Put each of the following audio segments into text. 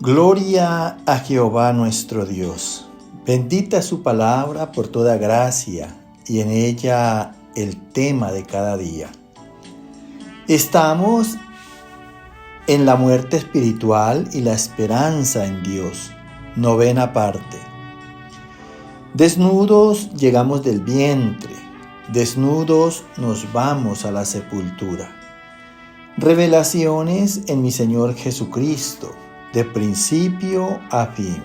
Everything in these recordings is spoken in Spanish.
Gloria a Jehová nuestro Dios. Bendita es su palabra por toda gracia y en ella el tema de cada día. Estamos en la muerte espiritual y la esperanza en Dios. Novena parte. Desnudos llegamos del vientre, desnudos nos vamos a la sepultura. Revelaciones en mi Señor Jesucristo, de principio a fin.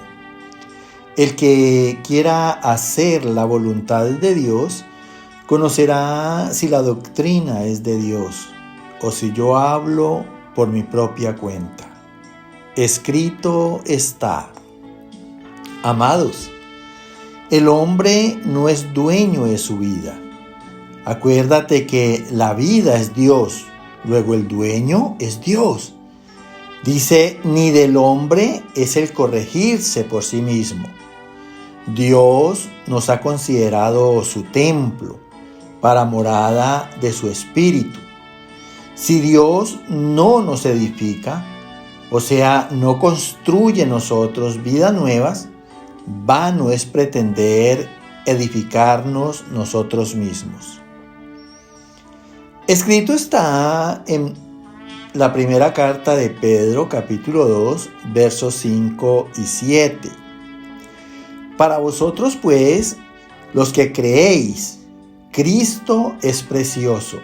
El que quiera hacer la voluntad de Dios, conocerá si la doctrina es de Dios o si yo hablo por mi propia cuenta. Escrito está. Amados, el hombre no es dueño de su vida. Acuérdate que la vida es Dios, luego el dueño es Dios. Dice, ni del hombre es el corregirse por sí mismo. Dios nos ha considerado su templo para morada de su espíritu. Si Dios no nos edifica, o sea, no construye en nosotros vidas nuevas, vano es pretender edificarnos nosotros mismos. Escrito está en la primera carta de Pedro, capítulo 2, versos 5 y 7. Para vosotros, pues, los que creéis, Cristo es precioso.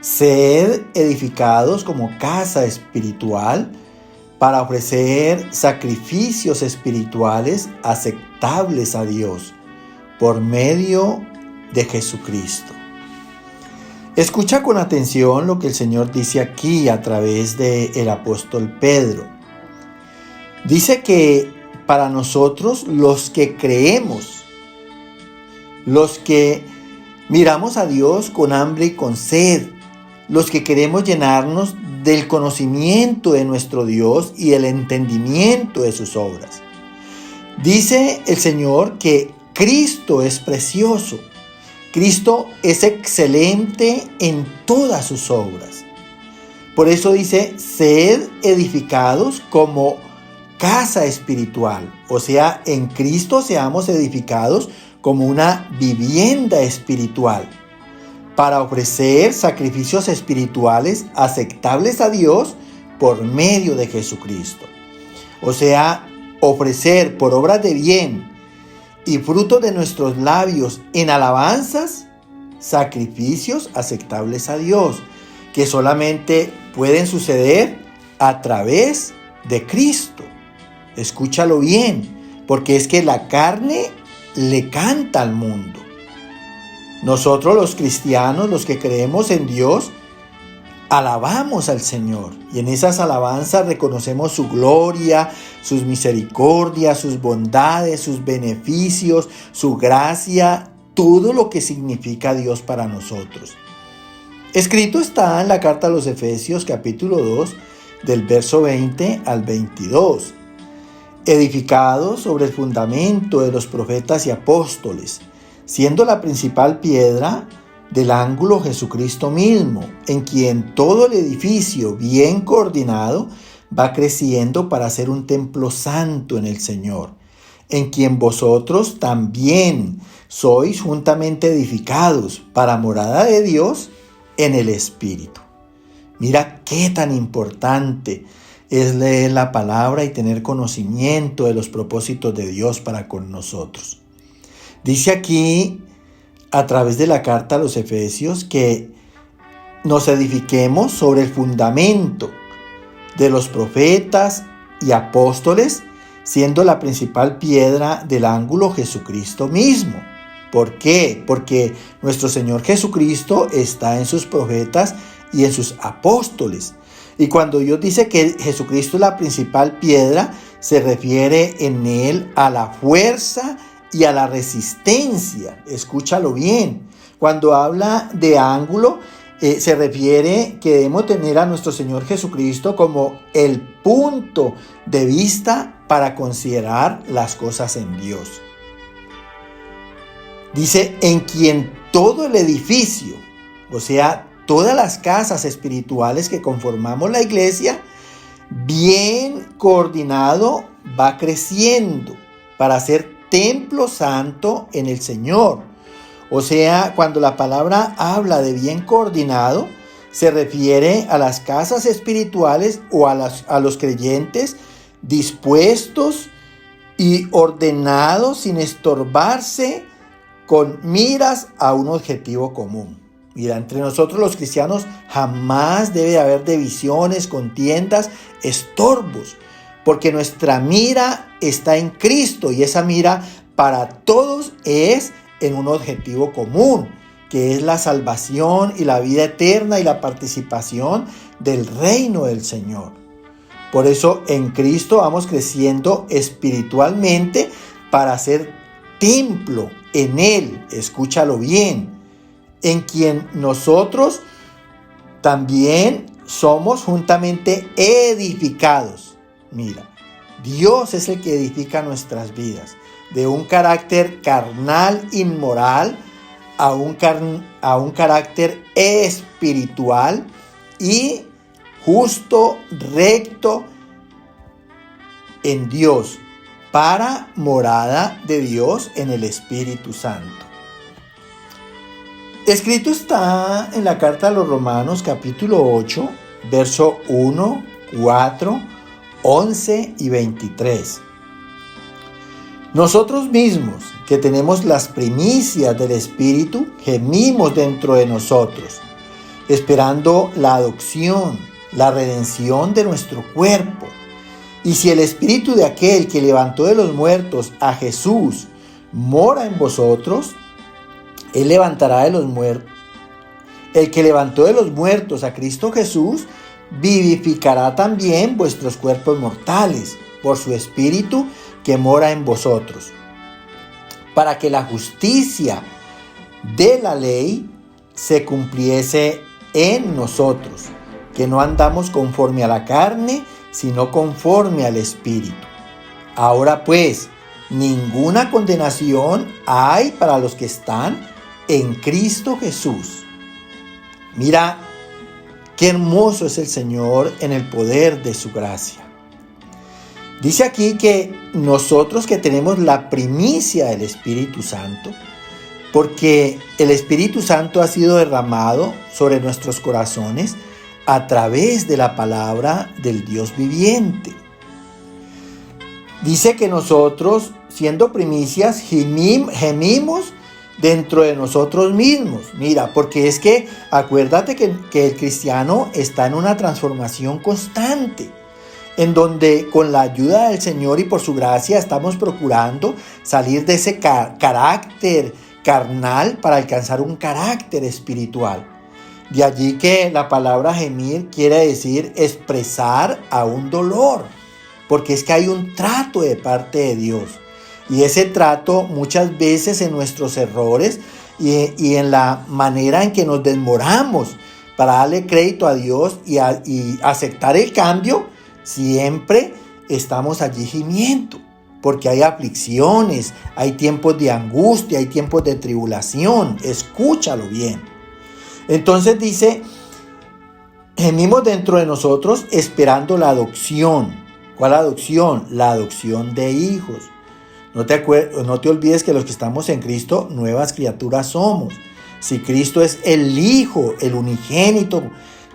Sed edificados como casa espiritual para ofrecer sacrificios espirituales aceptables a Dios por medio de Jesucristo. Escucha con atención lo que el Señor dice aquí a través del apóstol Pedro. Dice que para nosotros los que creemos, los que miramos a Dios con hambre y con sed, los que queremos llenarnos del conocimiento de nuestro Dios y el entendimiento de sus obras. Dice el Señor que Cristo es precioso. Cristo es excelente en todas sus obras. Por eso dice, sed edificados como casa espiritual. O sea, en Cristo seamos edificados como una vivienda espiritual para ofrecer sacrificios espirituales aceptables a Dios por medio de Jesucristo. O sea, ofrecer por obras de bien y fruto de nuestros labios en alabanzas, sacrificios aceptables a Dios, que solamente pueden suceder a través de Cristo. Escúchalo bien, porque es que la carne le canta al mundo. Nosotros los cristianos, los que creemos en Dios, alabamos al Señor y en esas alabanzas reconocemos su gloria, sus misericordias, sus bondades, sus beneficios, su gracia, todo lo que significa Dios para nosotros. Escrito está en la carta a los Efesios capítulo 2 del verso 20 al 22. Edificados sobre el fundamento de los profetas y apóstoles, siendo la principal piedra del ángulo Jesucristo mismo, en quien todo el edificio bien coordinado va creciendo para ser un templo santo en el Señor, en quien vosotros también sois juntamente edificados para morada de Dios en el Espíritu. Mira qué tan importante es leer la palabra y tener conocimiento de los propósitos de Dios para con nosotros. Dice aquí, a través de la carta a los Efesios, que nos edifiquemos sobre el fundamento de los profetas y apóstoles, siendo la principal piedra del ángulo Jesucristo mismo. ¿Por qué? Porque nuestro Señor Jesucristo está en sus profetas y en sus apóstoles. Y cuando Dios dice que Jesucristo es la principal piedra, se refiere en él a la fuerza y a la resistencia. Escúchalo bien. Cuando habla de ángulo, se refiere que debemos tener a nuestro Señor Jesucristo como el punto de vista para considerar las cosas en Dios. Dice, en quien todo el edificio, o sea, todas las casas espirituales que conformamos la iglesia, bien coordinado, va creciendo para ser templo santo en el Señor. O sea, cuando la palabra habla de bien coordinado, se refiere a las casas espirituales o a los creyentes dispuestos y ordenados sin estorbarse, con miras a un objetivo común. Mira, entre nosotros los cristianos jamás debe haber divisiones, contiendas, estorbos, porque nuestra mira está en Cristo y esa mira para todos es en un objetivo común, que es la salvación y la vida eterna y la participación del reino del Señor. Por eso en Cristo vamos creciendo espiritualmente para ser templo en Él, escúchalo bien, en quien nosotros también somos juntamente edificados. Mira, Dios es el que edifica nuestras vidas, de un carácter carnal, inmoral, a un carácter espiritual y justo, recto en Dios, para morada de Dios en el Espíritu Santo. Escrito está en la carta a los Romanos capítulo 8, verso 1, 4, 11 y 23. Nosotros mismos, que tenemos las primicias del Espíritu, gemimos dentro de nosotros, esperando la adopción, la redención de nuestro cuerpo. Y si el Espíritu de aquel que levantó de los muertos a Jesús mora en vosotros, Él levantará de los muertos. El que levantó de los muertos a Cristo Jesús, vivificará también vuestros cuerpos mortales por su Espíritu que mora en vosotros, para que la justicia de la ley se cumpliese en nosotros, que no andamos conforme a la carne, sino conforme al Espíritu. Ahora pues, ninguna condenación hay para los que están en Cristo Jesús. Mira, qué hermoso es el Señor en el poder de su gracia. Dice aquí que nosotros que tenemos la primicia del Espíritu Santo, porque el Espíritu Santo ha sido derramado sobre nuestros corazones a través de la palabra del Dios viviente. Dice que nosotros, siendo primicias, gemimos dentro de nosotros mismos. Mira, porque es que acuérdate que el cristiano está en una transformación constante, en donde con la ayuda del Señor y por su gracia estamos procurando salir de ese carácter carnal para alcanzar un carácter espiritual. De allí que la palabra gemir quiere decir expresar aún dolor, porque es que hay un trato de parte de Dios. Y ese trato muchas veces en nuestros errores y en la manera en que nos desmoramos para darle crédito a Dios y aceptar el cambio, siempre estamos allí gimiendo, porque hay aflicciones, hay tiempos de angustia, hay tiempos de tribulación. Escúchalo bien. Entonces dice, gemimos dentro de nosotros esperando la adopción. ¿Cuál adopción? La adopción de hijos. No te olvides que los que estamos en Cristo, nuevas criaturas somos. Si Cristo es el Hijo, el unigénito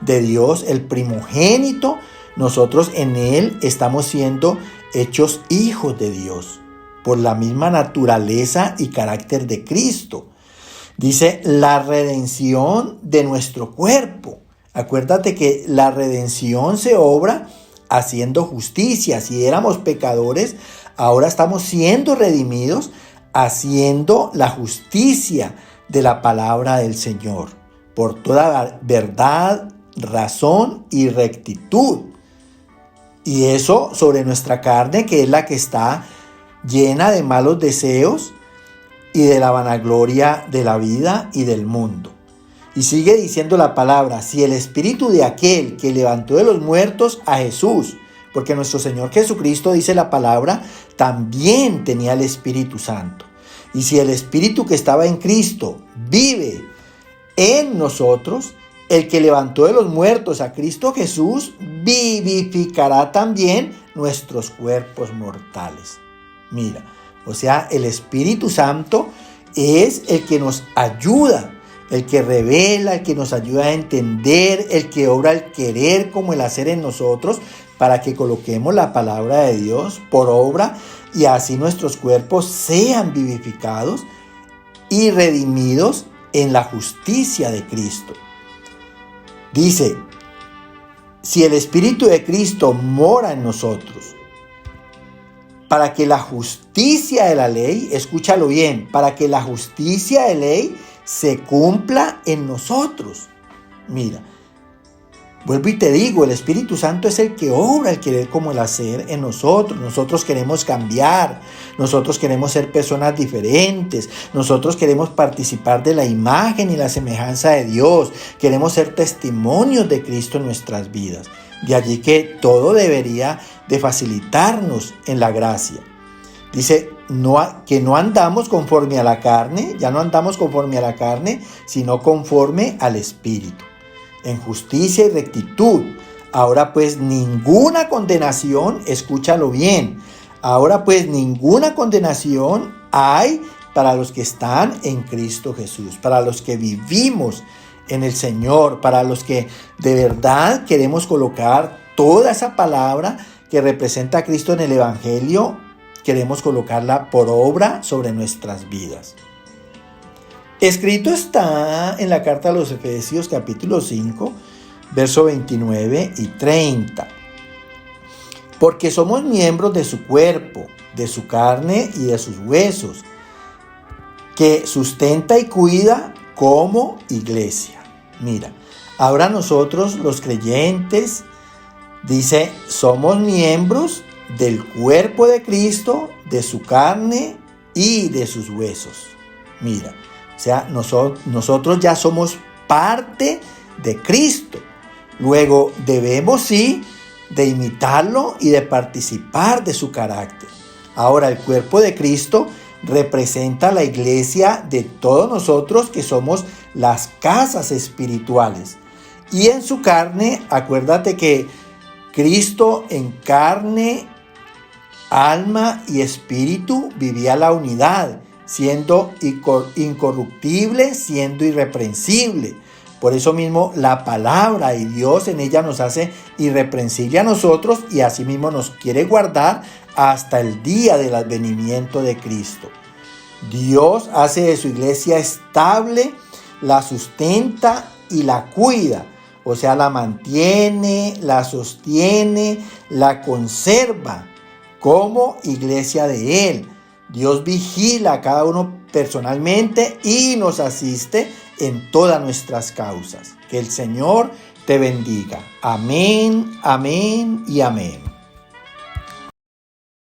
de Dios, el primogénito, nosotros en Él estamos siendo hechos hijos de Dios, por la misma naturaleza y carácter de Cristo. Dice, la redención de nuestro cuerpo. Acuérdate que la redención se obra haciendo justicia. Si éramos pecadores, ahora estamos siendo redimidos, haciendo la justicia de la palabra del Señor, por toda verdad, razón y rectitud. Y eso sobre nuestra carne, que es la que está llena de malos deseos y de la vanagloria de la vida y del mundo. Y sigue diciendo la palabra, si el Espíritu de aquel que levantó de los muertos a Jesús, porque nuestro Señor Jesucristo, dice la palabra, también tenía el Espíritu Santo. Y si el Espíritu que estaba en Cristo vive en nosotros, el que levantó de los muertos a Cristo Jesús, vivificará también nuestros cuerpos mortales. Mira, o sea, el Espíritu Santo es el que nos ayuda, el que revela, el que nos ayuda a entender, el que obra el querer como el hacer en nosotros, para que coloquemos la palabra de Dios por obra y así nuestros cuerpos sean vivificados y redimidos en la justicia de Cristo. Dice, si el Espíritu de Cristo mora en nosotros, para que la justicia de la ley, escúchalo bien, para que la justicia de ley se cumpla en nosotros. Mira, vuelvo y te digo, el Espíritu Santo es el que obra el querer como el hacer en nosotros. Nosotros queremos cambiar, nosotros queremos ser personas diferentes, nosotros queremos participar de la imagen y la semejanza de Dios, queremos ser testimonios de Cristo en nuestras vidas. De allí que todo debería de facilitarnos en la gracia. Dice que no andamos conforme a la carne, ya no andamos conforme a la carne, sino conforme al Espíritu, en justicia y rectitud. Ahora pues ninguna condenación, escúchalo bien, ahora pues ninguna condenación hay para los que están en Cristo Jesús, para los que vivimos en el Señor, para los que de verdad queremos colocar toda esa palabra que representa a Cristo en el Evangelio, queremos colocarla por obra sobre nuestras vidas. Escrito está en la carta a los Efesios capítulo 5, verso 29 y 30. Porque somos miembros de su cuerpo, de su carne y de sus huesos, que sustenta y cuida como iglesia. Mira, ahora nosotros los creyentes, dice, somos miembros del cuerpo de Cristo, de su carne y de sus huesos. Mira, o sea, nosotros ya somos parte de Cristo. Luego debemos sí de imitarlo y de participar de su carácter. Ahora el cuerpo de Cristo representa la iglesia de todos nosotros que somos las casas espirituales. Y en su carne, acuérdate que Cristo en carne, alma y espíritu vivía la unidad, siendo incorruptible, siendo irreprensible. Por eso mismo la palabra y Dios en ella nos hace irreprensible a nosotros y asimismo nos quiere guardar hasta el día del advenimiento de Cristo. Dios hace de su iglesia estable, la sustenta y la cuida. O sea, la mantiene, la sostiene, la conserva como iglesia de Él. Dios vigila a cada uno personalmente y nos asiste en todas nuestras causas. Que el Señor te bendiga. Amén, amén y amén.